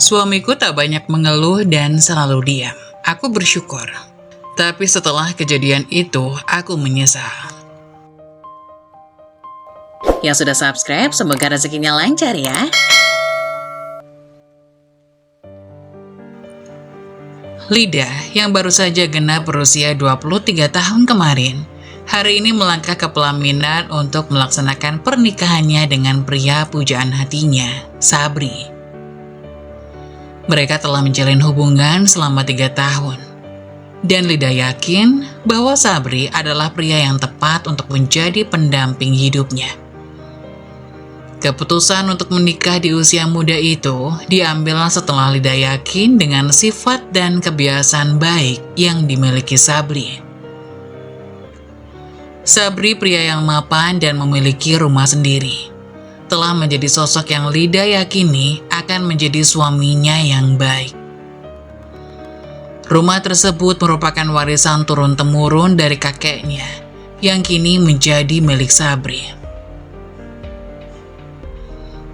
Suamiku tak banyak mengeluh dan selalu diam. Aku bersyukur. Tapi setelah kejadian itu, aku menyesal. Yang sudah subscribe, semoga rezekinya lancar ya. Lida, yang baru saja genap berusia 23 tahun kemarin, hari ini melangkah ke pelaminan untuk melaksanakan pernikahannya dengan pria pujaan hatinya, Sabri. Mereka telah menjalin hubungan selama 3 tahun. Dan Lida yakin bahwa Sabri adalah pria yang tepat untuk menjadi pendamping hidupnya. Keputusan untuk menikah di usia muda itu diambil setelah Lida yakin dengan sifat dan kebiasaan baik yang dimiliki Sabri. Sabri pria yang mapan dan memiliki rumah sendiri. Telah menjadi sosok yang Lida yakini akan menjadi suaminya yang baik. Rumah tersebut merupakan warisan turun-temurun dari kakeknya, yang kini menjadi milik Sabri.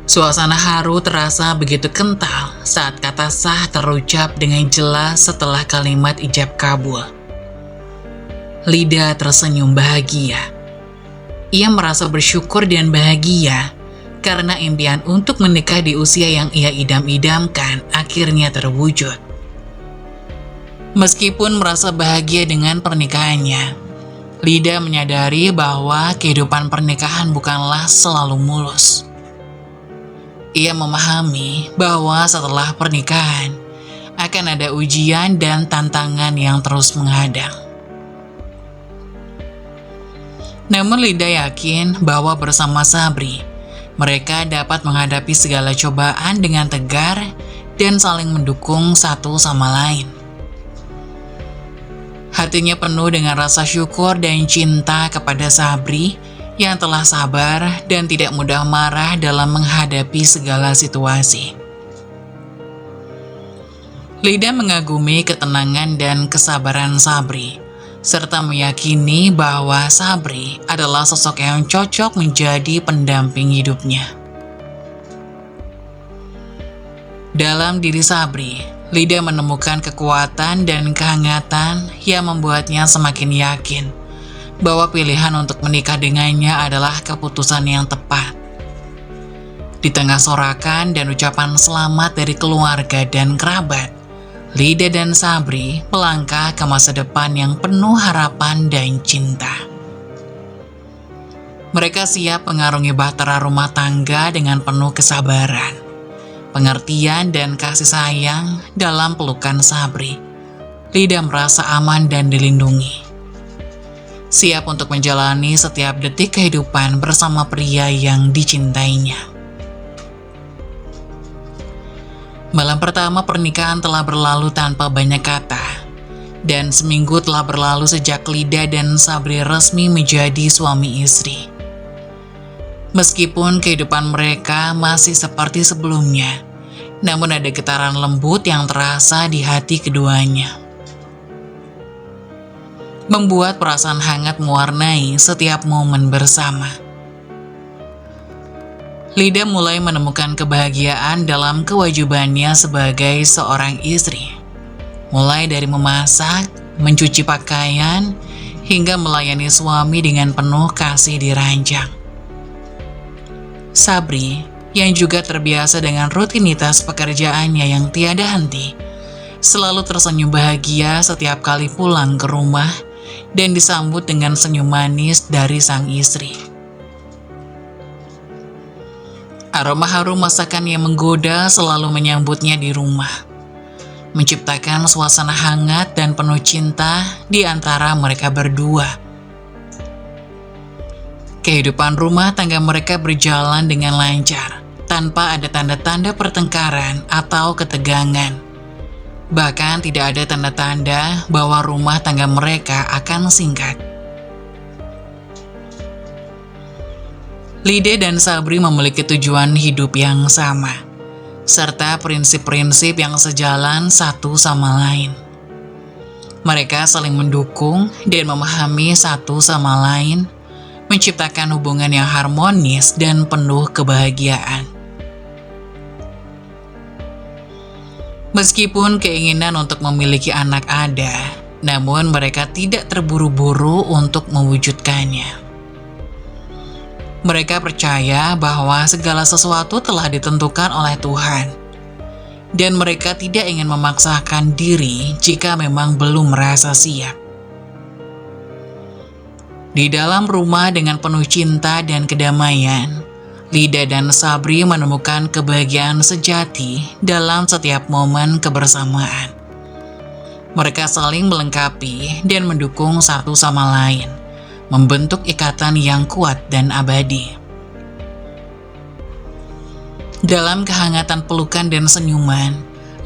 Suasana haru terasa begitu kental saat kata sah terucap dengan jelas setelah kalimat ijab kabul. Lida tersenyum bahagia. Ia merasa bersyukur dan bahagia karena impian untuk menikah di usia yang ia idam-idamkan akhirnya terwujud. Meskipun merasa bahagia dengan pernikahannya, Lida menyadari bahwa kehidupan pernikahan bukanlah selalu mulus. Ia memahami bahwa setelah pernikahan akan ada ujian dan tantangan yang terus menghadang. Namun Lida yakin bahwa bersama Sabri, mereka dapat menghadapi segala cobaan dengan tegar dan saling mendukung satu sama lain. Hatinya penuh dengan rasa syukur dan cinta kepada Sabri yang telah sabar dan tidak mudah marah dalam menghadapi segala situasi. Lida mengagumi ketenangan dan kesabaran Sabri, serta meyakini bahwa Sabri adalah sosok yang cocok menjadi pendamping hidupnya. Dalam diri Sabri, Lida menemukan kekuatan dan kehangatan yang membuatnya semakin yakin bahwa pilihan untuk menikah dengannya adalah keputusan yang tepat. Di tengah sorakan dan ucapan selamat dari keluarga dan kerabat, Lida dan Sabri melangkah ke masa depan yang penuh harapan dan cinta. Mereka siap mengarungi bahtera rumah tangga dengan penuh kesabaran, pengertian dan kasih sayang. Dalam pelukan Sabri, Lida merasa aman dan dilindungi. Siap untuk menjalani setiap detik kehidupan bersama pria yang dicintainya. Malam pertama pernikahan telah berlalu tanpa banyak kata. Dan seminggu telah berlalu sejak Lida dan Sabri resmi menjadi suami istri. Meskipun kehidupan mereka masih seperti sebelumnya, namun ada getaran lembut yang terasa di hati keduanya, membuat perasaan hangat mewarnai setiap momen bersama. Lida mulai menemukan kebahagiaan dalam kewajibannya sebagai seorang istri, mulai dari memasak, mencuci pakaian, hingga melayani suami dengan penuh kasih diranjang. Sabri, yang juga terbiasa dengan rutinitas pekerjaannya yang tiada henti, selalu tersenyum bahagia setiap kali pulang ke rumah dan disambut dengan senyum manis dari sang istri. Aroma harum masakan yang menggoda selalu menyambutnya di rumah, menciptakan suasana hangat dan penuh cinta di antara mereka berdua. Kehidupan rumah tangga mereka berjalan dengan lancar, tanpa ada tanda-tanda pertengkaran atau ketegangan. Bahkan tidak ada tanda-tanda bahwa rumah tangga mereka akan singkat. Lida dan Sabri memiliki tujuan hidup yang sama, serta prinsip-prinsip yang sejalan satu sama lain. Mereka saling mendukung dan memahami satu sama lain, menciptakan hubungan yang harmonis dan penuh kebahagiaan. Meskipun keinginan untuk memiliki anak ada, namun mereka tidak terburu-buru untuk mewujudkannya. Mereka percaya bahwa segala sesuatu telah ditentukan oleh Tuhan, dan mereka tidak ingin memaksakan diri jika memang belum merasa siap. Di dalam rumah dengan penuh cinta dan kedamaian, Lida dan Sabri menemukan kebahagiaan sejati dalam setiap momen kebersamaan. Mereka saling melengkapi dan mendukung satu sama lain, membentuk ikatan yang kuat dan abadi. Dalam kehangatan pelukan dan senyuman,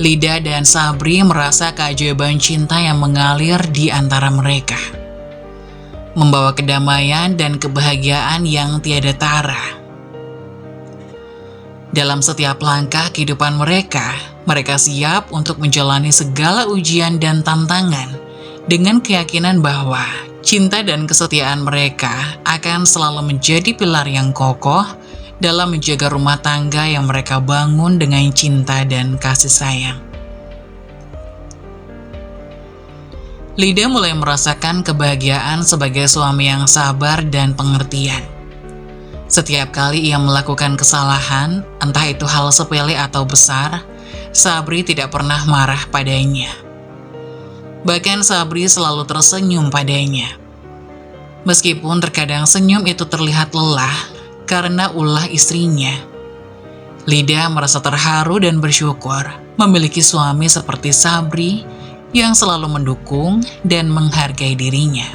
Lida dan Sabri merasa keajaiban cinta yang mengalir di antara mereka, membawa kedamaian dan kebahagiaan yang tiada tara. Dalam setiap langkah kehidupan mereka siap untuk menjalani segala ujian dan tantangan dengan keyakinan bahwa cinta dan kesetiaan mereka akan selalu menjadi pilar yang kokoh dalam menjaga rumah tangga yang mereka bangun dengan cinta dan kasih sayang. Lida mulai merasakan kebahagiaan sebagai suami yang sabar dan pengertian. Setiap kali ia melakukan kesalahan, entah itu hal sepele atau besar, Sabri tidak pernah marah padanya. Bahkan Sabri selalu tersenyum padanya. Meskipun terkadang senyum itu terlihat lelah karena ulah istrinya. Lida merasa terharu dan bersyukur memiliki suami seperti Sabri yang selalu mendukung dan menghargai dirinya.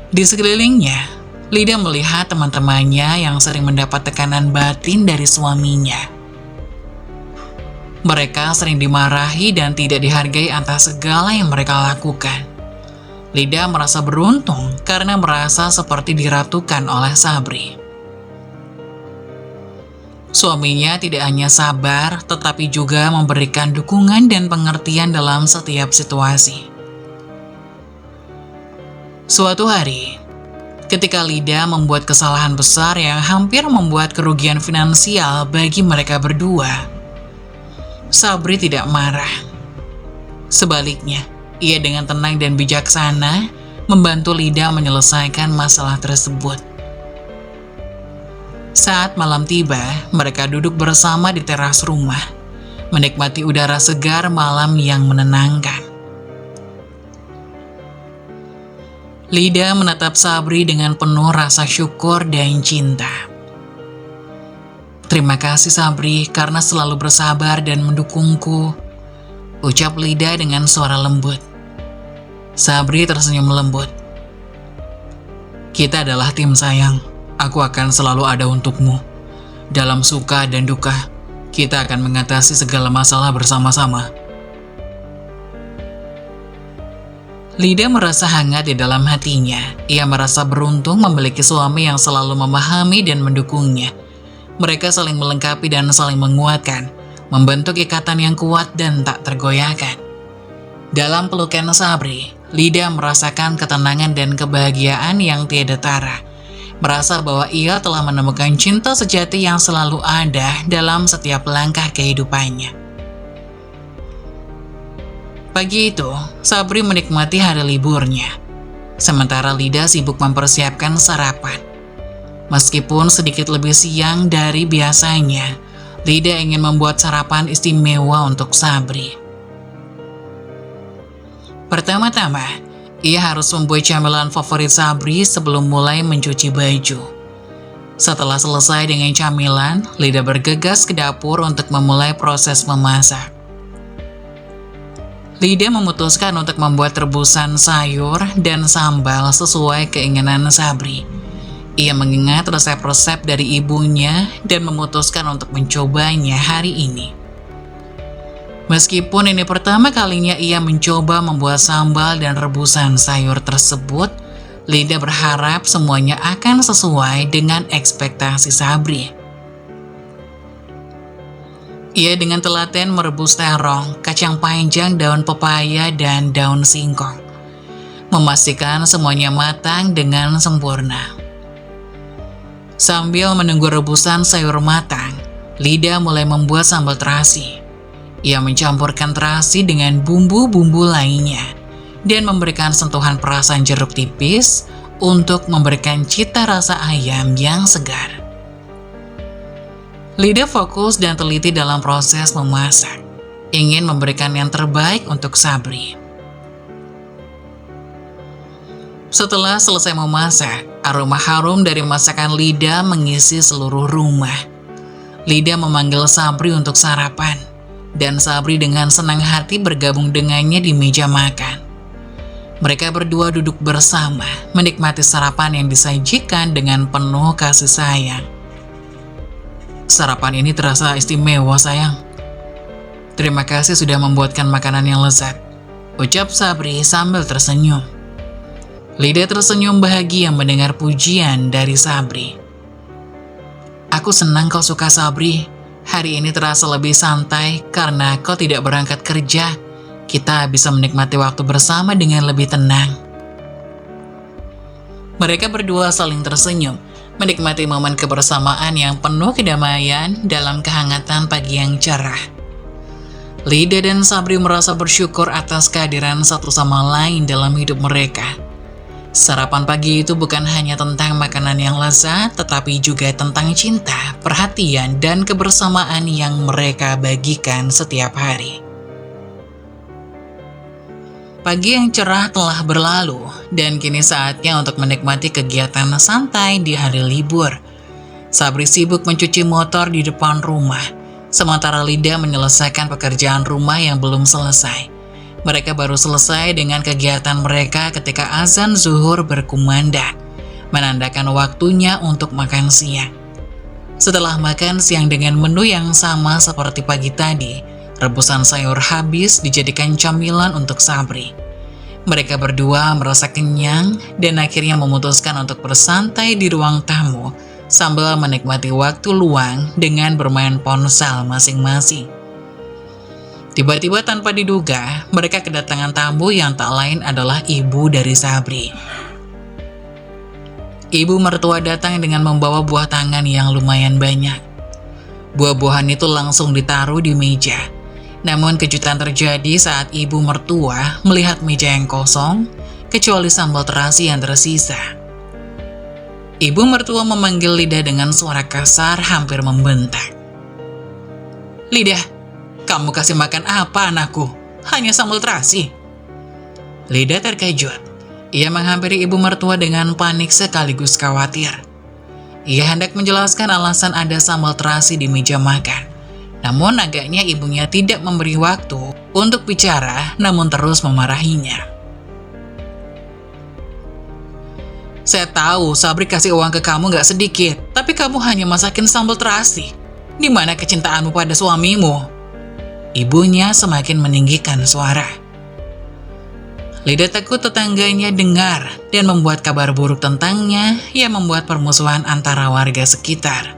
Di sekelilingnya, Lida melihat teman-temannya yang sering mendapat tekanan batin dari suaminya. Mereka sering dimarahi dan tidak dihargai atas segala yang mereka lakukan. Lida merasa beruntung karena merasa seperti diratukan oleh Sabri. Suaminya tidak hanya sabar, tetapi juga memberikan dukungan dan pengertian dalam setiap situasi. Suatu hari, ketika Lida membuat kesalahan besar yang hampir membuat kerugian finansial bagi mereka berdua, Sabri tidak marah. Sebaliknya, ia dengan tenang dan bijaksana membantu Lida menyelesaikan masalah tersebut. Saat malam tiba, mereka duduk bersama di teras rumah, menikmati udara segar malam yang menenangkan. Lida menatap Sabri dengan penuh rasa syukur dan cinta. "Terima kasih Sabri karena selalu bersabar dan mendukungku," ucap Lida dengan suara lembut. Sabri tersenyum lembut. "Kita adalah tim sayang. Aku akan selalu ada untukmu. Dalam suka dan duka, kita akan mengatasi segala masalah bersama-sama." Lida merasa hangat di dalam hatinya. Ia merasa beruntung memiliki suami yang selalu memahami dan mendukungnya. Mereka saling melengkapi dan saling menguatkan, membentuk ikatan yang kuat dan tak tergoyahkan. Dalam pelukan Sabri, Lida merasakan ketenangan dan kebahagiaan yang tiada tara. Merasa bahwa ia telah menemukan cinta sejati yang selalu ada dalam setiap langkah kehidupannya. Pagi itu, Sabri menikmati hari liburnya, sementara Lida sibuk mempersiapkan sarapan. Meskipun sedikit lebih siang dari biasanya, Lida ingin membuat sarapan istimewa untuk Sabri. Pertama-tama, ia harus membuat camilan favorit Sabri sebelum mulai mencuci baju. Setelah selesai dengan camilan, Lida bergegas ke dapur untuk memulai proses memasak. Lida memutuskan untuk membuat rebusan sayur dan sambal sesuai keinginan Sabri. Ia mengingat resep-resep dari ibunya dan memutuskan untuk mencobanya hari ini. Meskipun ini pertama kalinya ia mencoba membuat sambal dan rebusan sayur tersebut, Lida berharap semuanya akan sesuai dengan ekspektasi Sabri. Ia dengan telaten merebus terong, kacang panjang, daun pepaya, dan daun singkong, memastikan semuanya matang dengan sempurna. Sambil menunggu rebusan sayur matang, Lida mulai membuat sambal terasi. Ia mencampurkan terasi dengan bumbu-bumbu lainnya dan memberikan sentuhan perasan jeruk tipis untuk memberikan cita rasa ayam yang segar. Lida fokus dan teliti dalam proses memasak, ingin memberikan yang terbaik untuk Sabri. Setelah selesai memasak, aroma harum dari masakan Lida mengisi seluruh rumah. Lida memanggil Sabri untuk sarapan, dan Sabri dengan senang hati bergabung dengannya di meja makan. Mereka berdua duduk bersama, menikmati sarapan yang disajikan dengan penuh kasih sayang. Sarapan ini terasa istimewa, sayang. Terima kasih sudah membuatkan makanan yang lezat, ucap Sabri sambil tersenyum. Lida tersenyum bahagia mendengar pujian dari Sabri. Aku senang kau suka, Sabri. Hari ini terasa lebih santai karena kau tidak berangkat kerja. Kita bisa menikmati waktu bersama dengan lebih tenang. Mereka berdua saling tersenyum, menikmati momen kebersamaan yang penuh kedamaian dalam kehangatan pagi yang cerah. Lida dan Sabri merasa bersyukur atas kehadiran satu sama lain dalam hidup mereka. Sarapan pagi itu bukan hanya tentang makanan yang lezat, tetapi juga tentang cinta, perhatian, dan kebersamaan yang mereka bagikan setiap hari. Pagi yang cerah telah berlalu, dan kini saatnya untuk menikmati kegiatan santai di hari libur. Sabri sibuk mencuci motor di depan rumah, sementara Lida menyelesaikan pekerjaan rumah yang belum selesai. Mereka baru selesai dengan kegiatan mereka ketika azan zuhur berkumandang, menandakan waktunya untuk makan siang. Setelah makan siang dengan menu yang sama seperti pagi tadi, rebusan sayur habis dijadikan camilan untuk Sabri. Mereka berdua merasa kenyang dan akhirnya memutuskan untuk bersantai di ruang tamu sambil menikmati waktu luang dengan bermain ponsel masing-masing. Tiba-tiba tanpa diduga, mereka kedatangan tamu yang tak lain adalah ibu dari Sabri. Ibu mertua datang dengan membawa buah tangan yang lumayan banyak. Buah-buahan itu langsung ditaruh di meja. Namun kejutan terjadi saat ibu mertua melihat meja yang kosong, kecuali sambal terasi yang tersisa. Ibu mertua memanggil Lida dengan suara kasar hampir membentak. Lida, kamu kasih makan apa anakku? Hanya sambal terasi. Lida terkejut. Ia menghampiri ibu mertua dengan panik sekaligus khawatir. Ia hendak menjelaskan alasan ada sambal terasi di meja makan. Namun agaknya ibunya tidak memberi waktu untuk bicara, namun terus memarahinya. Saya tahu Sabri kasih uang ke kamu gak sedikit, tapi kamu hanya masakin sambal terasi. Di mana kecintaanmu pada suamimu? Ibunya semakin meninggikan suara. Lida takut tetangganya dengar dan membuat kabar buruk tentangnya yang membuat permusuhan antara warga sekitar.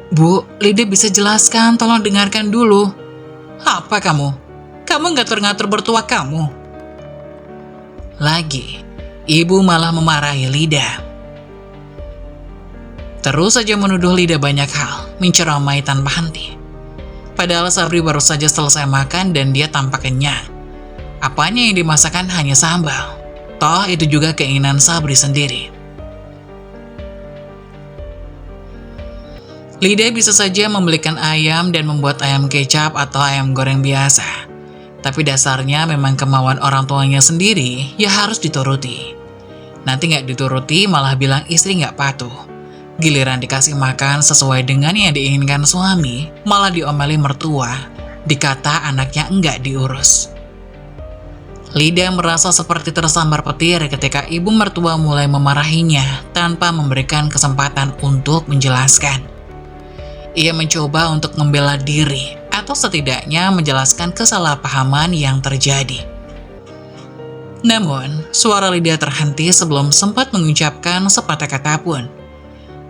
Bu, Lida bisa jelaskan, tolong dengarkan dulu. Apa kamu? Kamu ngatur-ngatur bertua kamu? Lagi, ibu malah memarahi Lida. Terus saja menuduh Lida banyak hal, menceramai tanpa henti. Padahal Sabri baru saja selesai makan dan dia tampak kenyang. Apanya yang dimasakan hanya sambal. Toh itu juga keinginan Sabri sendiri. Lida bisa saja membelikan ayam dan membuat ayam kecap atau ayam goreng biasa. Tapi dasarnya memang kemauan orang tuanya sendiri ya harus dituruti. Nanti nggak dituruti malah bilang istri nggak patuh. Giliran dikasih makan sesuai dengan yang diinginkan suami, malah diomeli mertua, dikata anaknya enggak diurus. Lida merasa seperti tersambar petir ketika ibu mertua mulai memarahinya tanpa memberikan kesempatan untuk menjelaskan. Ia mencoba untuk membela diri atau setidaknya menjelaskan kesalahpahaman yang terjadi. Namun, suara Lida terhenti sebelum sempat mengucapkan sepatah kata pun.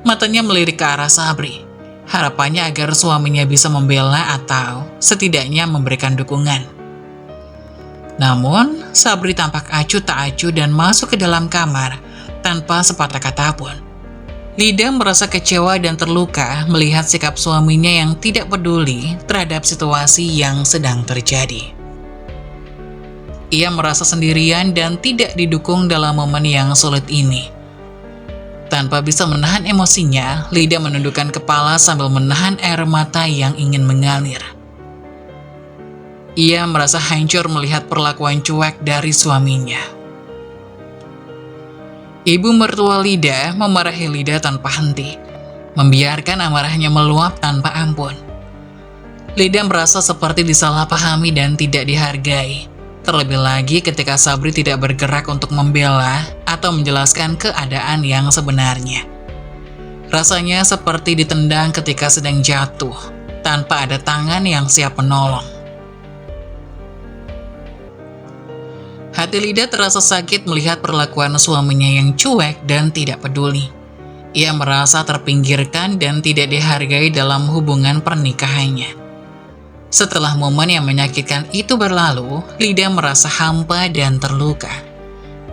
Matanya melirik ke arah Sabri, harapannya agar suaminya bisa membela atau setidaknya memberikan dukungan. Namun, Sabri tampak acuh tak acuh dan masuk ke dalam kamar tanpa sepatah kata pun. Lida merasa kecewa dan terluka melihat sikap suaminya yang tidak peduli terhadap situasi yang sedang terjadi. Ia merasa sendirian dan tidak didukung dalam momen yang sulit ini. Tanpa bisa menahan emosinya, Lida menundukkan kepala sambil menahan air mata yang ingin mengalir. Ia merasa hancur melihat perlakuan cuek dari suaminya. Ibu mertua Lida memarahi Lida tanpa henti, membiarkan amarahnya meluap tanpa ampun. Lida merasa seperti disalahpahami dan tidak dihargai, terlebih lagi ketika Sabri tidak bergerak untuk membela atau menjelaskan keadaan yang sebenarnya. Rasanya seperti ditendang ketika sedang jatuh, tanpa ada tangan yang siap menolong. Hati Lida terasa sakit melihat perlakuan suaminya yang cuek dan tidak peduli. Ia merasa terpinggirkan dan tidak dihargai dalam hubungan pernikahannya. Setelah momen yang menyakitkan itu berlalu, Lida merasa hampa dan terluka.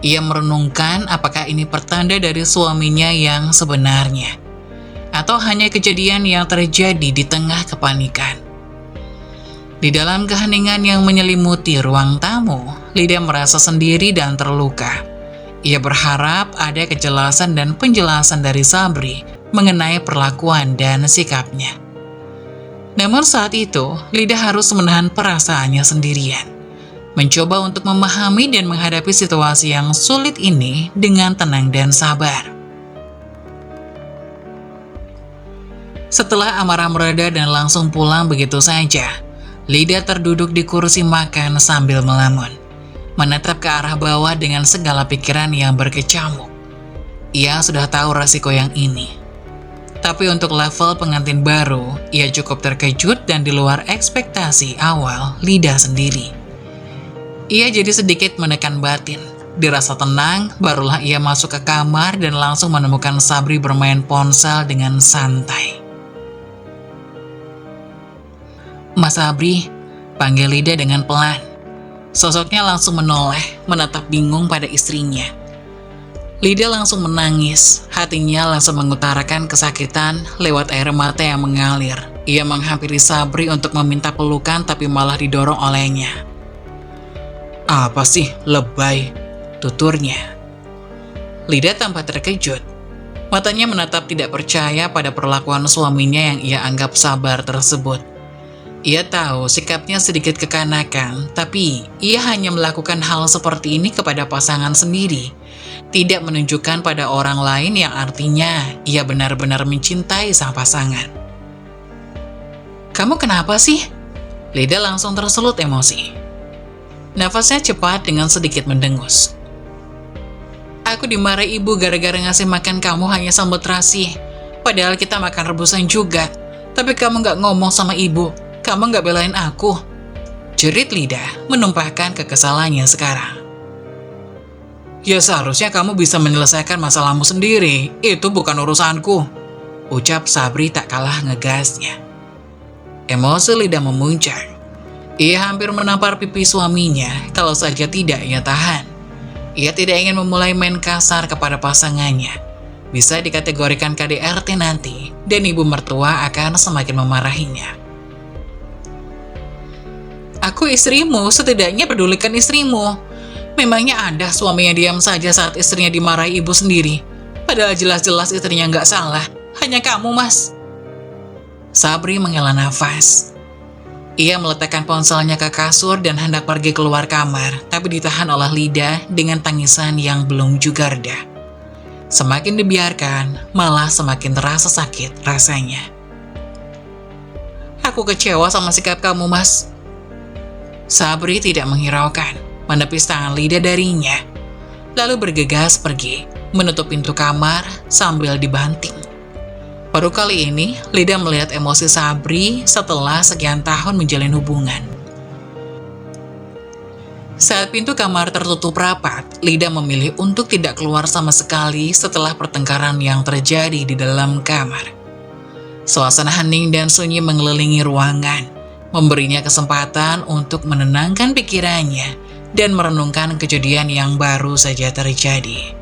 Ia merenungkan apakah ini pertanda dari suaminya yang sebenarnya, atau hanya kejadian yang terjadi di tengah kepanikan. Di dalam keheningan yang menyelimuti ruang tamu, Lida merasa sendiri dan terluka. Ia berharap ada kejelasan dan penjelasan dari Sabri mengenai perlakuan dan sikapnya. Namun saat itu, Lida harus menahan perasaannya sendirian, mencoba untuk memahami dan menghadapi situasi yang sulit ini dengan tenang dan sabar. Setelah amarah mereda dan langsung pulang begitu saja, Lida terduduk di kursi makan sambil melamun, menatap ke arah bawah dengan segala pikiran yang berkecamuk. Ia sudah tahu resiko yang ini. Tapi untuk level pengantin baru, ia cukup terkejut dan di luar ekspektasi awal Lida sendiri. Ia jadi sedikit menekan batin. Dirasa tenang, barulah ia masuk ke kamar dan langsung menemukan Sabri bermain ponsel dengan santai. "Mas Sabri," panggil Lida dengan pelan. Sosoknya langsung menoleh, menatap bingung pada istrinya. Lida langsung menangis, hatinya langsung mengutarakan kesakitan lewat air mata yang mengalir. Ia menghampiri Sabri untuk meminta pelukan tapi malah didorong olehnya. "Apa sih, lebay?" tuturnya. Lida tampak terkejut. Matanya menatap tidak percaya pada perlakuan suaminya yang ia anggap sabar tersebut. Ia tahu sikapnya sedikit kekanakan, tapi ia hanya melakukan hal seperti ini kepada pasangan sendiri, tidak menunjukkan pada orang lain yang artinya ia benar-benar mencintai sang pasangan. "Kamu kenapa sih?" Lida langsung tersulut emosi. Nafasnya cepat dengan sedikit mendengus. "Aku dimarahi ibu gara-gara ngasih makan kamu hanya sambal terasi. Padahal kita makan rebusan juga, tapi kamu gak ngomong sama ibu. Kamu gak belain aku," jerit Lida menumpahkan kekesalannya sekarang. "Ya seharusnya kamu bisa menyelesaikan masalahmu sendiri, itu bukan urusanku," ucap Sabri tak kalah ngegasnya. Emosi Lida memuncak. Ia hampir menampar pipi suaminya kalau saja tidak ia tahan. Ia tidak ingin memulai main kasar kepada pasangannya. Bisa dikategorikan KDRT nanti, dan ibu mertua akan semakin memarahinya. "Aku istrimu, setidaknya pedulikan istrimu. Memangnya ada suami yang diam saja saat istrinya dimarahi ibu sendiri? Padahal jelas-jelas istrinya nggak salah, hanya kamu, Mas." Sabri menghela nafas. Ia meletakkan ponselnya ke kasur dan hendak pergi keluar kamar, tapi ditahan oleh Lida dengan tangisan yang belum juga reda. Semakin dibiarkan, malah semakin terasa sakit rasanya. "Aku kecewa sama sikap kamu, Mas." Sabri tidak menghiraukan, menepis tangan Lida darinya, lalu bergegas pergi, menutup pintu kamar sambil dibanting. Baru kali ini, Lida melihat emosi Sabri setelah sekian tahun menjalin hubungan. Saat pintu kamar tertutup rapat, Lida memilih untuk tidak keluar sama sekali setelah pertengkaran yang terjadi di dalam kamar. Suasana hening dan sunyi mengelilingi ruangan, memberinya kesempatan untuk menenangkan pikirannya dan merenungkan kejadian yang baru saja terjadi.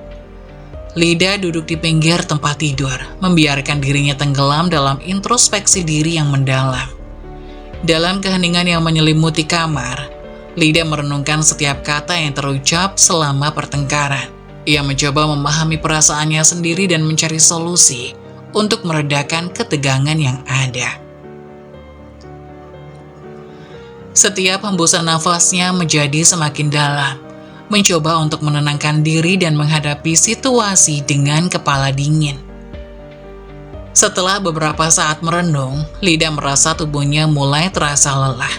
Lida duduk di pinggir tempat tidur, membiarkan dirinya tenggelam dalam introspeksi diri yang mendalam. Dalam keheningan yang menyelimuti kamar, Lida merenungkan setiap kata yang terucap selama pertengkaran. Ia mencoba memahami perasaannya sendiri dan mencari solusi untuk meredakan ketegangan yang ada. Setiap hembusan nafasnya menjadi semakin dalam, mencoba untuk menenangkan diri dan menghadapi situasi dengan kepala dingin. Setelah beberapa saat merenung, Lida merasa tubuhnya mulai terasa lelah.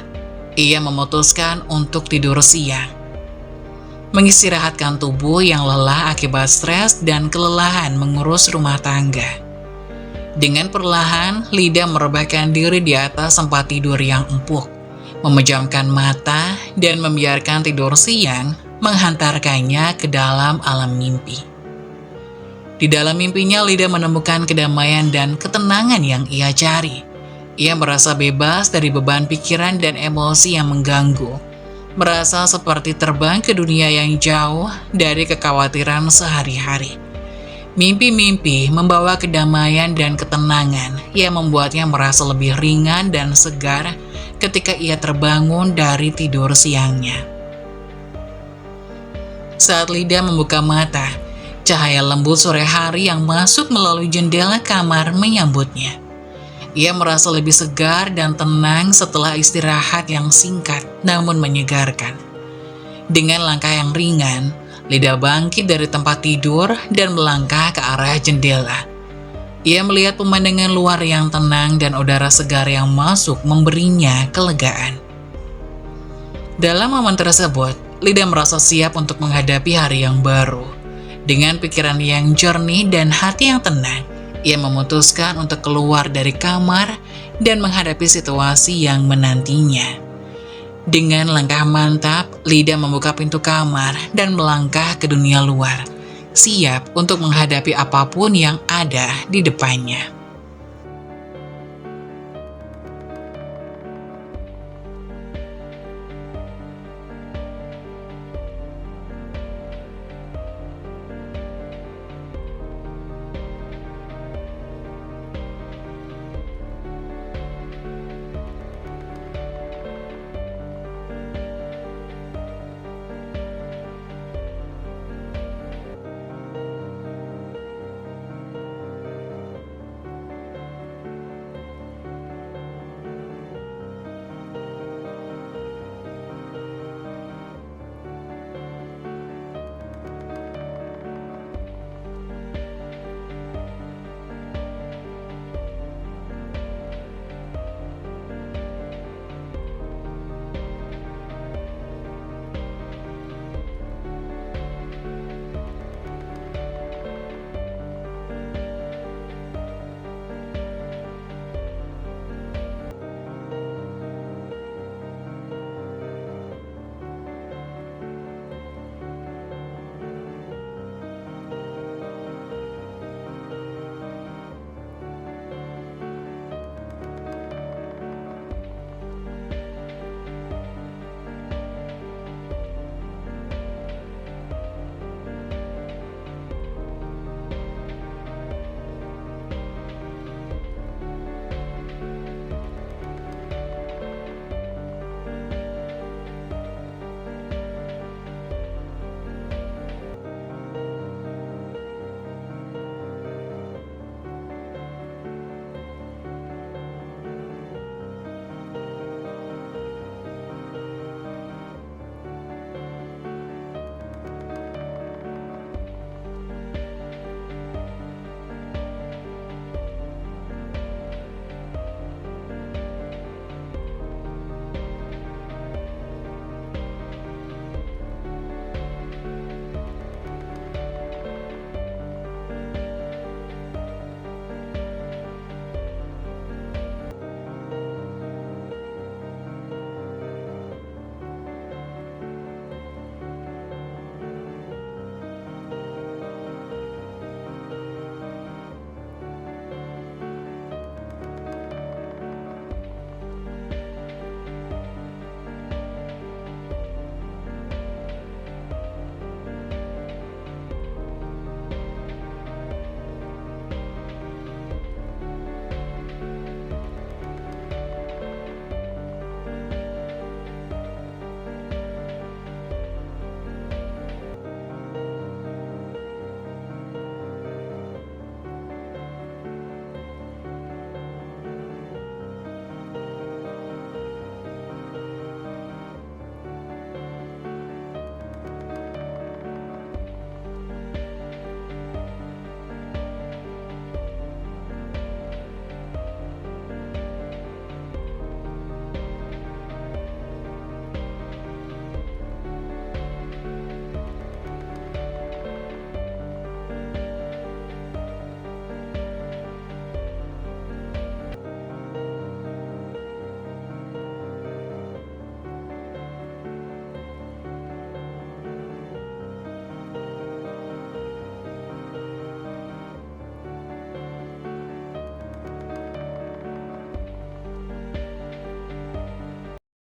Ia memutuskan untuk tidur siang, mengistirahatkan tubuh yang lelah akibat stres dan kelelahan mengurus rumah tangga. Dengan perlahan, Lida merebahkan diri di atas tempat tidur yang empuk, memejamkan mata dan membiarkan tidur siang menghantarkannya ke dalam alam mimpi. Di dalam mimpinya, Lida menemukan kedamaian dan ketenangan yang ia cari. Ia merasa bebas dari beban pikiran dan emosi yang mengganggu, merasa seperti terbang ke dunia yang jauh dari kekhawatiran sehari-hari. Mimpi-mimpi membawa kedamaian dan ketenangan yang membuatnya merasa lebih ringan dan segar ketika ia terbangun dari tidur siangnya. Saat Lida membuka mata, cahaya lembut sore hari yang masuk melalui jendela kamar menyambutnya. Ia merasa lebih segar dan tenang setelah istirahat yang singkat namun menyegarkan. Dengan langkah yang ringan, Lida bangkit dari tempat tidur dan melangkah ke arah jendela. Ia melihat pemandangan luar yang tenang dan udara segar yang masuk memberinya kelegaan. Dalam momen tersebut, Lida merasa siap untuk menghadapi hari yang baru. Dengan pikiran yang jernih dan hati yang tenang, ia memutuskan untuk keluar dari kamar dan menghadapi situasi yang menantinya. Dengan langkah mantap, Lida membuka pintu kamar dan melangkah ke dunia luar, siap untuk menghadapi apapun yang ada di depannya.